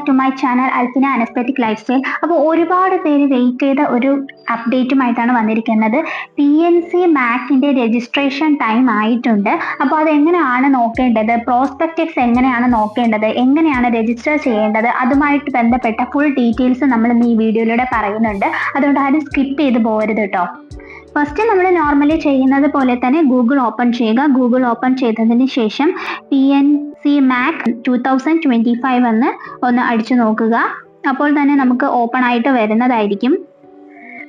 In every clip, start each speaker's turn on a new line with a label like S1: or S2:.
S1: Back to my channel Alfina an aesthetic lifestyle. അപ്പോൾ ഒരുപാട് പേര് വെയിറ്റ് ചെയ്ത ഒരു അപ്ഡേറ്റുമായിട്ടാണ് വന്നിരിക്കുന്നത്. PNC മാക്കിന്റെ രജിസ്ട്രേഷൻ ടൈം ആയിട്ടുണ്ട്. അപ്പോൾ അതെങ്ങനെയാണ് നോക്കേണ്ടത്, പ്രോസ്പെക്ടസ് എങ്ങനെയാണ് നോക്കേണ്ടത്, എങ്ങനെയാണ് രജിസ്റ്റർ ചെയ്യേണ്ടത്, അതുമായിട്ട് ബന്ധപ്പെട്ട ഫുൾ ഡീറ്റെയിൽസ് നമ്മൾ ഇന്ന് ഈ വീഡിയോയിലൂടെ പറയുന്നുണ്ട്. അതുകൊണ്ട് ആരും സ്കിപ്പ് ചെയ്ത് പോകരുത് കേട്ടോ. ഫസ്റ്റ് നമ്മൾ നോർമലി ചെയ്യുന്നത് പോലെ തന്നെ ഗൂഗിൾ ഓപ്പൺ ചെയ്യുക. ഗൂഗിൾ ഓപ്പൺ ചെയ്തതിന് ശേഷം PNC മാക് 2025 എന്ന് ഒന്ന് അടിച്ചു നോക്കുക. അപ്പോൾ തന്നെ നമുക്ക് ഓപ്പൺ ആയിട്ട് വരുന്നതായിരിക്കും.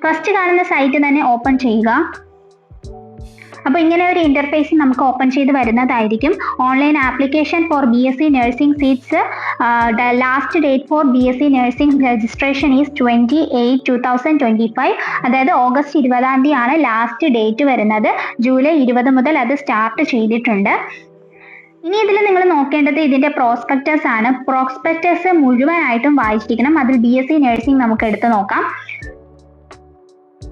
S1: ഫസ്റ്റ് കാണുന്ന സൈറ്റ് തന്നെ ഓപ്പൺ ചെയ്യുക. അപ്പോൾ ഇങ്ങനെ ഒരു ഇന്റർഫേസ് നമുക്ക് ഓപ്പൺ ചെയ്ത് വരുന്നതായിരിക്കും. Online application for BSc nursing seats, last date for BSc nursing registration is 28/2025. അതായത് ഓഗസ്റ്റ് 20 ആണ് ലാസ്റ്റ് ഡേറ്റ് വരുന്നത്. ജൂലൈ 20 മുതൽ അത് സ്റ്റാർട്ട് ചെയ്തിട്ടുണ്ട്. ഇനി ഇതിൽ നിങ്ങൾ നോക്കേണ്ടത് ഇതിന്റെ പ്രോസ്പെക്ടസ് ആണ്. പ്രോസ്പെക്ടസ് മുഴുവനായിട്ടും വായിച്ചിരിക്കണം. അതിൽ BSc നഴ്സിംഗ് നമുക്ക് എടുത്തു നോക്കാം.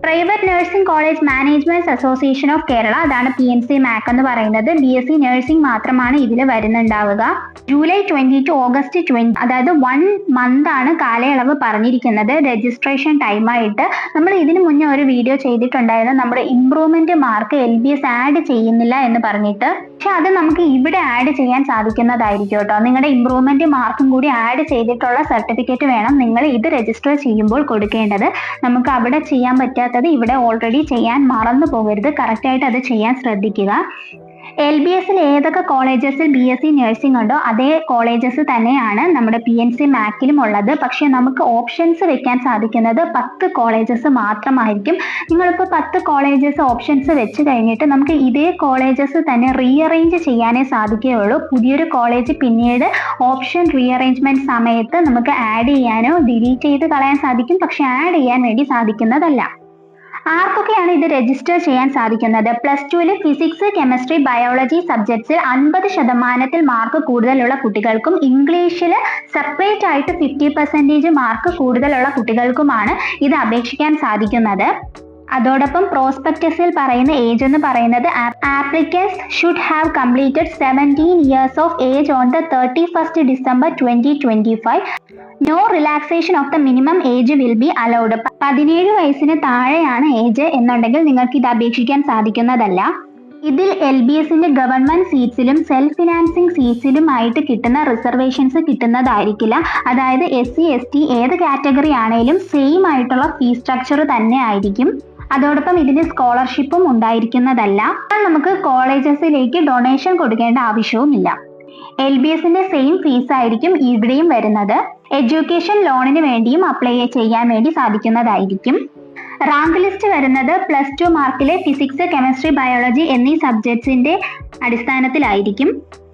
S1: Private nursing college management association of Kerala, അതാണ് PNC മാക് എന്ന് പറയുന്നത്. BSc നഴ്സിംഗ് മാത്രമാണ് ഇതിൽ വരുന്നുണ്ടാവുക. ജൂലൈ 20 to ഓഗസ്റ്റ് 20, അതായത് 1 month ആണ് കാലയളവ് പറഞ്ഞിരിക്കുന്നത് രജിസ്ട്രേഷൻ ടൈമായിട്ട്. നമ്മൾ ഇതിനു മുന്നേ ഒരു വീഡിയോ ചെയ്തിട്ടുണ്ടായിരുന്നു, നമ്മുടെ ഇംപ്രൂവ്മെന്റ് മാർക്ക് LBS ആഡ് ചെയ്യുന്നില്ല എന്ന് പറഞ്ഞിട്ട്. പക്ഷെ അത് നമുക്ക് ഇവിടെ ആഡ് ചെയ്യാൻ സാധിക്കുന്നതായിരിക്കും കേട്ടോ. നിങ്ങളുടെ ഇംപ്രൂവ്മെന്റ് മാർക്കും കൂടി ആഡ് ചെയ്തിട്ടുള്ള സർട്ടിഫിക്കറ്റ് വേണം നിങ്ങൾ ഇത് രജിസ്റ്റർ ചെയ്യുമ്പോൾ കൊടുക്കേണ്ടത്. നമുക്ക് അവിടെ ചെയ്യാൻ പറ്റാത്തത് ഇവിടെ ഓൾറെഡി ചെയ്യാൻ മറന്നു പോകരുത്. കറക്റ്റായിട്ട് അത് ചെയ്യാൻ ശ്രദ്ധിക്കുക. LBSൽ ഏതൊക്കെ കോളേജസിൽ BSc നഴ്സിംഗ് ഉണ്ടോ അതേ കോളേജസ് തന്നെയാണ് നമ്മുടെ PNC മാക്കിലും ഉള്ളത്. പക്ഷെ നമുക്ക് ഓപ്ഷൻസ് വെക്കാൻ സാധിക്കുന്നത് 10 കോളേജസ് മാത്രമായിരിക്കും. നിങ്ങളിപ്പോൾ 10 കോളേജസ് ഓപ്ഷൻസ് വെച്ച് കഴിഞ്ഞിട്ട് നമുക്ക് ഇതേ കോളേജസ് തന്നെ റീഅറേഞ്ച് ചെയ്യാനേ സാധിക്കുകയുള്ളൂ. പുതിയൊരു കോളേജ് പിന്നീട് ഓപ്ഷൻ റീഅറേഞ്ച്മെന്റ് സമയത്ത് നമുക്ക് ആഡ് ചെയ്യാനോ ഡിലീറ്റ് ചെയ്ത് കളയാൻ സാധിക്കും, പക്ഷെ ആഡ് ചെയ്യാൻ വേണ്ടി സാധിക്കുന്നതല്ല. ആർക്കൊക്കെയാണ് ഇത് രജിസ്റ്റർ ചെയ്യാൻ സാധിക്കുന്നത്? +2 ഫിസിക്സ്, കെമിസ്ട്രി, ബയോളജി സബ്ജക്ട്സിൽ 50% മാർക്ക് കൂടുതലുള്ള കുട്ടികൾക്കും ഇംഗ്ലീഷിൽ സെപ്പറേറ്റ് ആയിട്ട് 50% മാർക്ക് കൂടുതലുള്ള കുട്ടികൾക്കുമാണ് ഇത് അപേക്ഷിക്കാൻ സാധിക്കുന്നത്. അതോടൊപ്പം പ്രോസ്പെക്ടസിൽ പറയുന്ന ഏജ് എന്ന് പറയുന്നത് applicants should have completed 17 years of age on the 31st December 2025. No relaxation of the minimum age will be allowed. 17 വയസ്സിന് താഴെയാണ് ഏജ് എന്നുണ്ടെങ്കിൽ നിങ്ങൾക്ക് ഇത് അപേക്ഷിക്കാൻ സാധിക്കുന്നതല്ല. ഇതിൽ LBSന്റെ ഗവൺമെന്റ് സീറ്റ്സിലും സെൽഫ് ഫിനാൻസിങ് സീറ്റ്സിലുമായിട്ട് കിട്ടുന്ന റിസർവേഷൻസ് കിട്ടുന്നതായിരിക്കില്ല. അതായത് SC ST ഏത് കാറ്റഗറി ആണെങ്കിലും സെയിം ആയിട്ടുള്ള ഫീസ് സ്ട്രക്ചർ തന്നെ ആയിരിക്കും. അതോടൊപ്പം ഇതിന് സ്കോളർഷിപ്പും ഉണ്ടായിരിക്കുന്നതല്ല. നമുക്ക് കോളേജസിലേക്ക് ഡൊണേഷൻ കൊടുക്കേണ്ട ആവശ്യവുമില്ല. LBSന്റെ സെയിം ഫീസ് ആയിരിക്കും ഇവിടെയും വരുന്നത്. എഡ്യൂക്കേഷൻ ലോണിന് വേണ്ടിയും അപ്ലൈ ചെയ്യാൻ വേണ്ടി സാധിക്കുന്നതായിരിക്കും. റാങ്ക് ലിസ്റ്റ് വരുന്നത് +2 മാർക്കിലെ ഫിസിക്സ്, കെമിസ്ട്രി, ബയോളജി എന്നീ സബ്ജക്ട്സിന്റെ അടിസ്ഥാനത്തിലായിരിക്കും.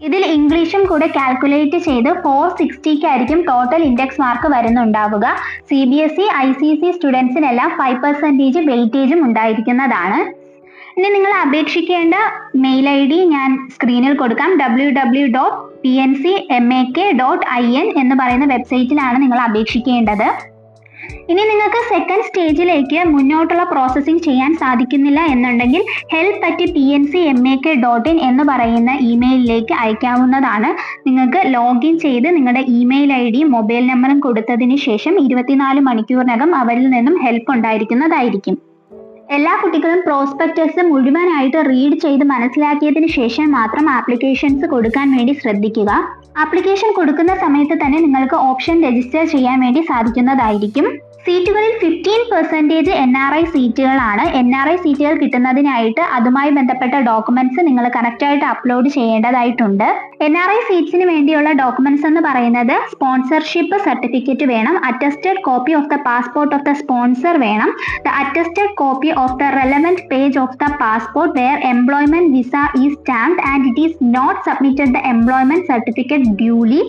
S1: ഇതിൽ ഇംഗ്ലീഷും കൂടെ കാൽക്കുലേറ്റ് ചെയ്ത് 460 ടോട്ടൽ ഇൻഡെക്സ് മാർക്ക് വരുന്നുണ്ടാവുക. CBSE ICC സ്റ്റുഡൻസിനെല്ലാം 5% വെയിറ്റേജും ഉണ്ടായിരിക്കുന്നതാണ്. ഇനി നിങ്ങൾ അപേക്ഷിക്കേണ്ട മെയിൽ ID ഞാൻ സ്ക്രീനിൽ കൊടുക്കാം. www.pncmak.in എന്ന് പറയുന്ന വെബ്സൈറ്റിലാണ് നിങ്ങൾ അപേക്ഷിക്കേണ്ടത്. ഇനി നിങ്ങൾക്ക് സെക്കൻഡ് സ്റ്റേജിലേക്ക് മുന്നോട്ടുള്ള പ്രോസസ്സിംഗ് ചെയ്യാൻ സാധിക്കുന്നില്ല എന്നുണ്ടെങ്കിൽ help@pncmak.in എന്ന് പറയുന്ന ഇമെയിലിലേക്ക് അയക്കാവുന്നതാണ്. നിങ്ങൾക്ക് ലോഗിൻ ചെയ്ത് നിങ്ങളുടെ ഇമെയിൽ ID മൊബൈൽ നമ്പറും കൊടുത്തതിന് ശേഷം 24 മണിക്കൂറിനകം അവരിൽ നിന്നും ഹെൽപ്പ് ഉണ്ടായിരിക്കുന്നതായിരിക്കും. എല്ലാ കുട്ടികളും പ്രോസ്പെക്ടസ് മുഴുവനായിട്ട് റീഡ് ചെയ്ത് മനസ്സിലാക്കിയതിന് ശേഷം മാത്രം ആപ്ലിക്കേഷൻസ് കൊടുക്കാൻ വേണ്ടി ശ്രദ്ധിക്കുക. ആപ്ലിക്കേഷൻ കൊടുക്കുന്ന സമയത്ത് തന്നെ നിങ്ങൾക്ക് ഓപ്ഷൻ രജിസ്റ്റർ ചെയ്യാൻ വേണ്ടി സാധിക്കുന്നതായിരിക്കും. സീറ്റുകളിൽ 15% NRI സീറ്റുകളാണ്. NRI സീറ്റുകൾ കിട്ടുന്നതിനായിട്ട് അതുമായി ബന്ധപ്പെട്ട ഡോക്യുമെന്റ്സ് നിങ്ങൾ കറക്റ്റായിട്ട് അപ്ലോഡ് ചെയ്യേണ്ടതായിട്ടുണ്ട്. NRI സീറ്റ്സിന് വേണ്ടിയുള്ള ഡോക്യുമെന്റ്സ് എന്ന് പറയുന്നത് സ്പോൺസർഷിപ്പ് സർട്ടിഫിക്കറ്റ് വേണം, attested copy of the passport of the sponsor വേണം, the attested copy of the relevant page of the passport where employment visa is stamped and it is not submitted the employment certificate duly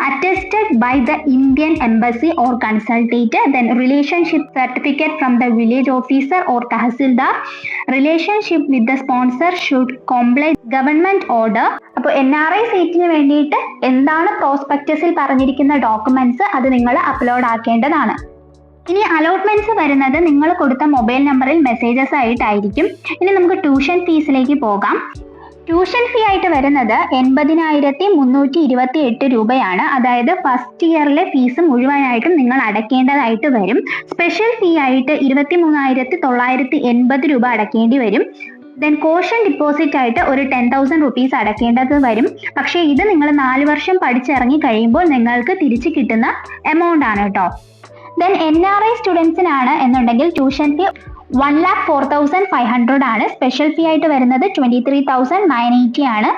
S1: attested by the Indian Embassy or consulate, then relationship certificate from the village officer or Tahsildar. Relationship with the sponsor should comply government order. അപ്പോൾ NRI സീറ്റിന് വേണ്ടിയിട്ട് എന്താണ് പ്രോസ്പെക്ടസിൽ പറഞ്ഞിരിക്കുന്ന documents അത് നിങ്ങൾ upload ആക്കേണ്ടതാണ്. ഇനി allotments വരുന്നത് നിങ്ങൾ കൊടുത്ത മൊബൈൽ നമ്പറിൽ മെസ്സേജസ് ആയിട്ടായിരിക്കും. ഇനി നമുക്ക് ട്യൂഷൻ ഫീസിലേക്ക് പോകാം. ട്യൂഷൻ ഫീ ആയിട്ട് വരുന്നത് 80,328 രൂപയാണ്. അതായത് ഫസ്റ്റ് ഇയറിലെ ഫീസ് മുഴുവനായിട്ടും നിങ്ങൾ അടയ്ക്കേണ്ടതായിട്ട് വരും. സ്പെഷ്യൽ ഫീ ആയിട്ട് 23,980 രൂപ അടയ്ക്കേണ്ടി വരും. ദെൻ കോഷൻ ഡിപ്പോസിറ്റ് ആയിട്ട് ഒരു 10,000 റുപ്പീസ് അടയ്ക്കേണ്ടത് വരും. പക്ഷേ ഇത് നിങ്ങൾ 4 വർഷം പഠിച്ചിറങ്ങി കഴിയുമ്പോൾ നിങ്ങൾക്ക് തിരിച്ചു കിട്ടുന്ന എമൗണ്ട് ആണ് കേട്ടോ. ദെൻ NRI സ്റ്റുഡൻസിനാണ് എന്നുണ്ടെങ്കിൽ ട്യൂഷൻ ഫീ 1,04,500 ആണ്. സ്പെഷ്യൽ ഫീ ആയിട്ട് വരുന്നത് 23,980 ആണ്.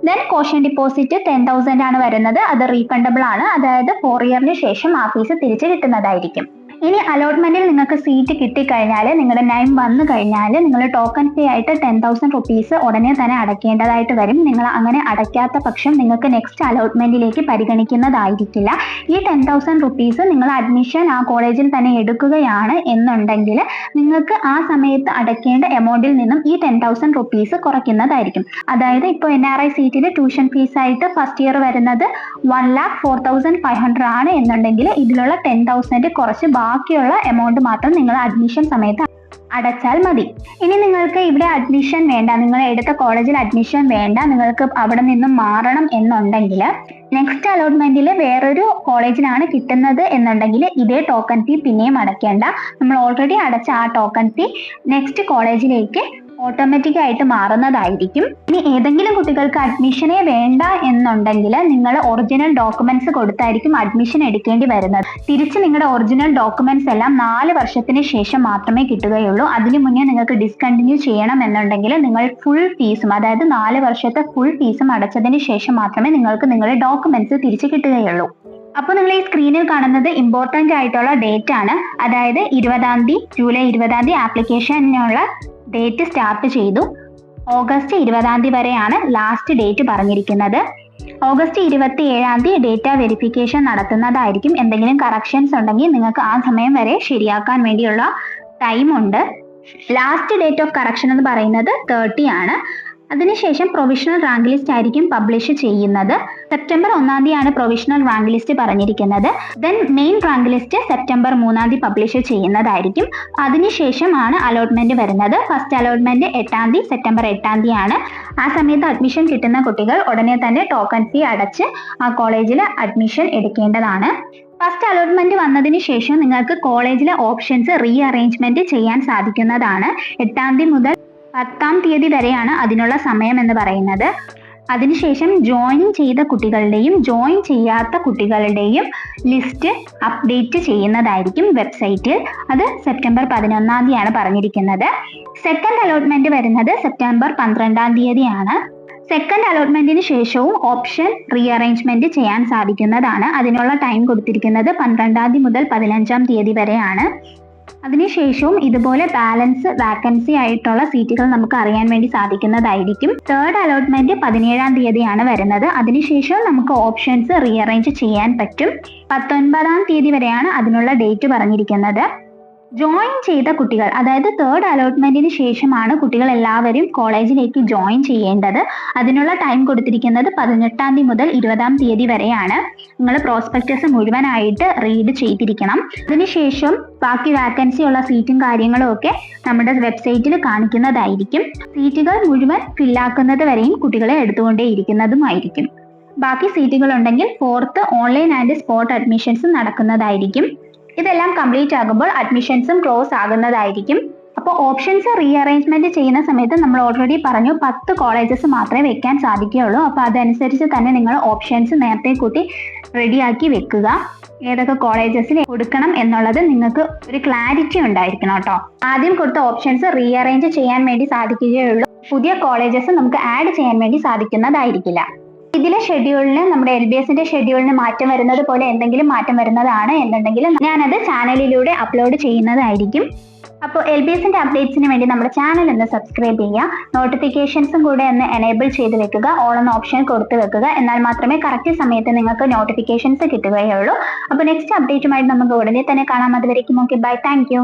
S1: ദെൻ കോഷൻ ഡിപ്പോസിറ്റ് 10,000 ആണ് വരുന്നത്. അത് റീഫണ്ടബിൾ ആണ്. അതായത് 4 ഇയറിന് ശേഷം ആ ഫീസ് തിരിച്ചു കിട്ടുന്നതായിരിക്കും. ഇനി അലോട്ട്മെന്റിൽ നിങ്ങൾക്ക് സീറ്റ് കിട്ടിക്കഴിഞ്ഞാൽ, നിങ്ങളുടെ നെയിം വന്നു കഴിഞ്ഞാൽ നിങ്ങൾ ടോക്കൺ ഫീ ആയിട്ട് 10,000 റുപ്പീസ് ഉടനെ തന്നെ അടയ്ക്കേണ്ടതായിട്ട് വരും. നിങ്ങൾ അങ്ങനെ അടയ്ക്കാത്ത പക്ഷം നിങ്ങൾക്ക് നെക്സ്റ്റ് അലോട്ട്മെന്റിലേക്ക് പരിഗണിക്കുന്നതായിരിക്കില്ല. ഈ 10,000 റുപ്പീസ് നിങ്ങൾ അഡ്മിഷൻ ആ കോളേജിൽ തന്നെ എടുക്കുകയാണ് എന്നുണ്ടെങ്കിൽ നിങ്ങൾക്ക് ആ സമയത്ത് അടയ്ക്കേണ്ട എമൗണ്ടിൽ നിന്നും ഈ 10,000 റുപ്പീസ് കുറയ്ക്കുന്നതായിരിക്കും. അതായത് ഇപ്പോൾ NRI സീറ്റിൽ ട്യൂഷൻ ഫീസ് ആയിട്ട് ഫസ്റ്റ് ഇയർ വരുന്നത് 1,04,500 ആണ് എന്നുണ്ടെങ്കിൽ ഇതിലുള്ള 10,000 കുറച്ച് ബാക്കിയുള്ള എമൗണ്ട് മാത്രം നിങ്ങൾ അഡ്മിഷൻ സമയത്ത് അടച്ചാൽ മതി. ഇനി നിങ്ങൾക്ക് ഇവിടെ അഡ്മിഷൻ വേണ്ട, നിങ്ങൾ എടുത്ത കോളേജിൽ അഡ്മിഷൻ വേണ്ട, നിങ്ങൾക്ക് അവിടെ നിന്നും മാറണം എന്നുണ്ടെങ്കിൽ നെക്സ്റ്റ് അലോട്ട്മെന്റിൽ വേറൊരു കോളേജിലാണ് കിട്ടുന്നത് എന്നുണ്ടെങ്കിൽ ഇതേ ടോക്കൺ ഫീ പിന്നെയും അടയ്ക്കേണ്ട. നമ്മൾ ഓൾറെഡി അടച്ച ആ ടോക്കൺ ഫീ നെക്സ്റ്റ് കോളേജിലേക്ക് ഓട്ടോമാറ്റിക് ആയിട്ട് മാറുന്നതായിരിക്കും. ഇനി ഏതെങ്കിലും കുട്ടികൾക്ക് അഡ്മിഷനേ വേണ്ട എന്നുണ്ടെങ്കിൽ നിങ്ങൾ ഒറിജിനൽ ഡോക്യുമെന്റ്സ് കൊടുത്തായിരിക്കും അഡ്മിഷൻ എടുക്കേണ്ടി വരുന്നത്. തിരിച്ച് നിങ്ങളുടെ ഒറിജിനൽ ഡോക്യുമെന്റ്സ് എല്ലാം 4 വർഷത്തിന് ശേഷം മാത്രമേ കിട്ടുകയുള്ളൂ. അതിനു മുന്നേ നിങ്ങൾക്ക് ഡിസ്കണ്ടിന്യൂ ചെയ്യണം എന്നുണ്ടെങ്കിൽ നിങ്ങൾ ഫുൾ ഫീസും, അതായത് 4 വർഷത്തെ ഫുൾ ഫീസും അടച്ചതിന് ശേഷം മാത്രമേ നിങ്ങൾക്ക് നിങ്ങളുടെ ഡോക്യുമെന്റ്സ് തിരിച്ചു കിട്ടുകയുള്ളൂ. അപ്പോൾ നിങ്ങൾ ഈ സ്ക്രീനിൽ കാണുന്നത് ഇമ്പോർട്ടൻ്റ് ആയിട്ടുള്ള ഡേറ്റ് ആണ്. അതായത് ജൂലൈ 20 ആപ്ലിക്കേഷനുള്ള ഡേറ്റ് സ്റ്റാർട്ട് ചെയ്തു. ഓഗസ്റ്റ് 20 വരെയാണ് ലാസ്റ്റ് ഡേറ്റ് പറഞ്ഞിരിക്കുന്നത്. ഓഗസ്റ്റ് 27 ഡേറ്റ വെരിഫിക്കേഷൻ നടത്തുന്നതായിരിക്കും. എന്തെങ്കിലും കറക്ഷൻസ് ഉണ്ടെങ്കിൽ നിങ്ങൾക്ക് ആ സമയം വരെ ശരിയാക്കാൻ വേണ്ടിയുള്ള ടൈം ഉണ്ട്. ലാസ്റ്റ് ഡേറ്റ് ഓഫ് കറക്ഷൻ എന്ന് പറയുന്നത് 30 ആണ്. അതിനുശേഷം പ്രൊവിഷണൽ റാങ്ക് ലിസ്റ്റ് ആയിരിക്കും പബ്ലിഷ് ചെയ്യുന്നത്. സെപ്റ്റംബർ 1 പ്രൊവിഷണൽ റാങ്ക് ലിസ്റ്റ് പറഞ്ഞിരിക്കുന്നത്. Then main rank list September 3 publish ചെയ്യുന്നതായിരിക്കും. അതിനുശേഷമാണ് അലോട്ട്മെന്റ് വരുന്നത്. ഫസ്റ്റ് അലോട്ട്മെന്റ് 8 സെപ്റ്റംബർ 8 ആണ്. ആ സമയത്ത് അഡ്മിഷൻ കിട്ടുന്ന കുട്ടികൾ ഉടനെ തന്നെ ടോക്കൺ ഫീ അടച്ച് ആ കോളേജിൽ അഡ്മിഷൻ എടുക്കേണ്ടതാണ്. ഫസ്റ്റ് അലോട്ട്മെന്റ് വന്നതിന് ശേഷം നിങ്ങൾക്ക് കോളേജിലെ ഓപ്ഷൻസ് റീ അറേഞ്ച്മെന്റ് ചെയ്യാൻ സാധിക്കുന്നതാണ്. 8 മുതൽ 10 വരെയാണ് അതിനുള്ള സമയം എന്ന് പറയുന്നത്. അതിനുശേഷം ജോയിൻ ചെയ്ത കുട്ടികളുടെയും ജോയിൻ ചെയ്യാത്ത കുട്ടികളുടെയും ലിസ്റ്റ് അപ്ഡേറ്റ് ചെയ്യുന്നതായിരിക്കും വെബ്സൈറ്റിൽ. അത് സെപ്റ്റംബർ 11 പറഞ്ഞിരിക്കുന്നത്. സെക്കൻഡ് അലോട്ട്മെന്റ് വരുന്നത് സെപ്റ്റംബർ 12 ആണ്. സെക്കൻഡ് അലോട്ട്മെന്റിന് ശേഷവും ഓപ്ഷൻ റീ അറേഞ്ച്മെന്റ് ചെയ്യാൻ സാധിക്കുന്നതാണ്. അതിനുള്ള ടൈം കൊടുത്തിരിക്കുന്നത് 12 മുതൽ 15 വരെയാണ്. അതിനുശേഷവും ഇതുപോലെ ബാലൻസ് വാക്കൻസി ആയിട്ടുള്ള സീറ്റുകൾ നമുക്ക് അറിയാൻ വേണ്ടി സാധിക്കുന്നതായിരിക്കും. തേർഡ് അലോട്ട്മെന്റ് 17 വരുന്നത്. അതിനുശേഷം നമുക്ക് ഓപ്ഷൻസ് റീ അറേഞ്ച് ചെയ്യാൻ പറ്റും. 19 വരെയാണ് അതിനുള്ള ഡേറ്റ് പറഞ്ഞിരിക്കുന്നത്. ജോയിൻ ചെയ്ത കുട്ടികൾ, അതായത് തേർഡ് അലോട്ട്മെന്റിന് ശേഷമാണ് കുട്ടികൾ എല്ലാവരും കോളേജിലേക്ക് ജോയിൻ ചെയ്യേണ്ടത്. അതിനുള്ള ടൈം കൊടുത്തിരിക്കുന്നത് 18 മുതൽ 20 വരെയാണ്. നിങ്ങൾ പ്രോസ്പെക്ടസ് മുഴുവനായിട്ട് റീഡ് ചെയ്തിരിക്കണം. അതിനുശേഷം ബാക്കി വാക്കൻസി ഉള്ള സീറ്റും കാര്യങ്ങളും ഒക്കെ നമ്മുടെ വെബ്സൈറ്റിൽ കാണിക്കുന്നതായിരിക്കും. സീറ്റുകൾ മുഴുവൻ ഫില്ലാക്കുന്നത് വരെയും കുട്ടികളെ എടുത്തുകൊണ്ടേയിരിക്കുന്നതുമായിരിക്കും. ബാക്കി സീറ്റുകൾ ഉണ്ടെങ്കിൽ 4th online and spot admissions നടക്കുന്നതായിരിക്കും. ഇതെല്ലാം കംപ്ലീറ്റ് ആകുമ്പോൾ അഡ്മിഷൻസും ക്ലോസ് ആകുന്നതായിരിക്കും. അപ്പോൾ ഓപ്ഷൻസ് റീ അറേഞ്ച്മെന്റ് ചെയ്യുന്ന സമയത്ത് നമ്മൾ ഓൾറെഡി പറഞ്ഞു 10 കോളേജസ് മാത്രമേ വെക്കാൻ സാധിക്കുകയുള്ളൂ. അപ്പോൾ അതനുസരിച്ച് തന്നെ നിങ്ങൾ ഓപ്ഷൻസ് നേരത്തെ കൂട്ടി റെഡിയാക്കി വെക്കുക. ഏതൊക്കെ കോളേജസിൽ കൊടുക്കണം എന്നുള്ളത് നിങ്ങൾക്ക് ഒരു ക്ലാരിറ്റി ഉണ്ടായിരിക്കണം കേട്ടോ. ആദ്യം കൊടുത്ത ഓപ്ഷൻസ് റീ അറേഞ്ച് ചെയ്യാൻ വേണ്ടി സാധിക്കുകയുള്ളൂ. പുതിയ കോളേജസ് നമുക്ക് ആഡ് ചെയ്യാൻ വേണ്ടി സാധിക്കുന്നതായിരിക്കില്ല. ഇതിലെ ഷെഡ്യൂളിന്, നമ്മുടെ LBSന്റെ ഷെഡ്യൂളിന് മാറ്റം വരുന്നത് പോലെ എന്തെങ്കിലും മാറ്റം വരുന്നതാണ് എന്നുണ്ടെങ്കിൽ ഞാനത് ചാനലിലൂടെ അപ്ലോഡ് ചെയ്യുന്നതായിരിക്കും. അപ്പോൾ LBSന്റെ അപ്ഡേറ്റ്സിന് വേണ്ടി നമ്മുടെ ചാനൽ ഒന്ന് സബ്സ്ക്രൈബ് ചെയ്യുക. നോട്ടിഫിക്കേഷൻസും കൂടെ ഒന്ന് എനേബിൾ ചെയ്ത് വെക്കുക. ഓൾ എന്ന ഓപ്ഷൻ കൊടുത്തു വെക്കുക. എന്നാൽ മാത്രമേ കറക്റ്റ് സമയത്ത് നിങ്ങൾക്ക് നോട്ടിഫിക്കേഷൻസ് കിട്ടുകയുള്ളൂ. അപ്പോൾ നെക്സ്റ്റ് അപ്ഡേറ്റുമായിട്ട് നമുക്ക് ഉടനെ തന്നെ കാണാം. അതുവരേക്കും ഓക്കെ, ബൈ, താങ്ക് യു.